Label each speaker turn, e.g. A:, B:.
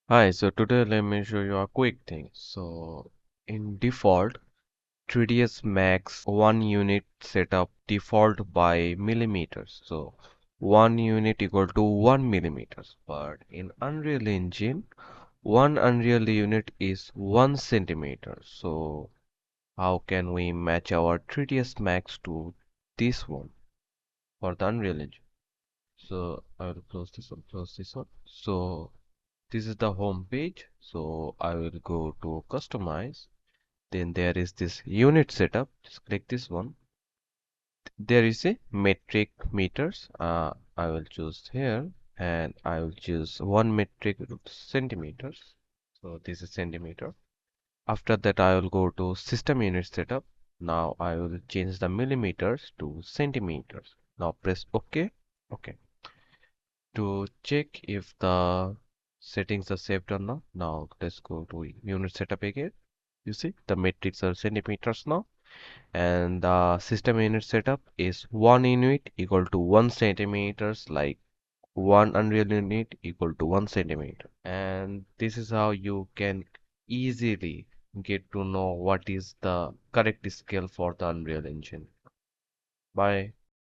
A: Hi, so today let me show you a quick thing. So in default, 3ds Max 1 unit setup default by millimeters. So 1 unit equal to 1 millimeters. But in Unreal Engine, one Unreal unit is 1 centimeter. So how can we match our 3ds Max to this one for the Unreal Engine? So I will close this one, close this one. So this is the home page. So I will go to customize. Then there is this unit setup. Just click this one. There is a metric meters. I will choose here and I will choose 1 metric centimeters. So this is centimeter. After that, I will go to system unit setup. Now I will change the millimeters to centimeters. Now press OK. OK. To check if the settings are saved or not. Now let's go to unit setup again. You see the metrics are centimeters now, and the system unit setup is 1 unit equal to 1 centimeters, like 1 Unreal unit equal to 1 centimeter. And this is how you can easily get to know what is the correct scale for the Unreal Engine. Bye.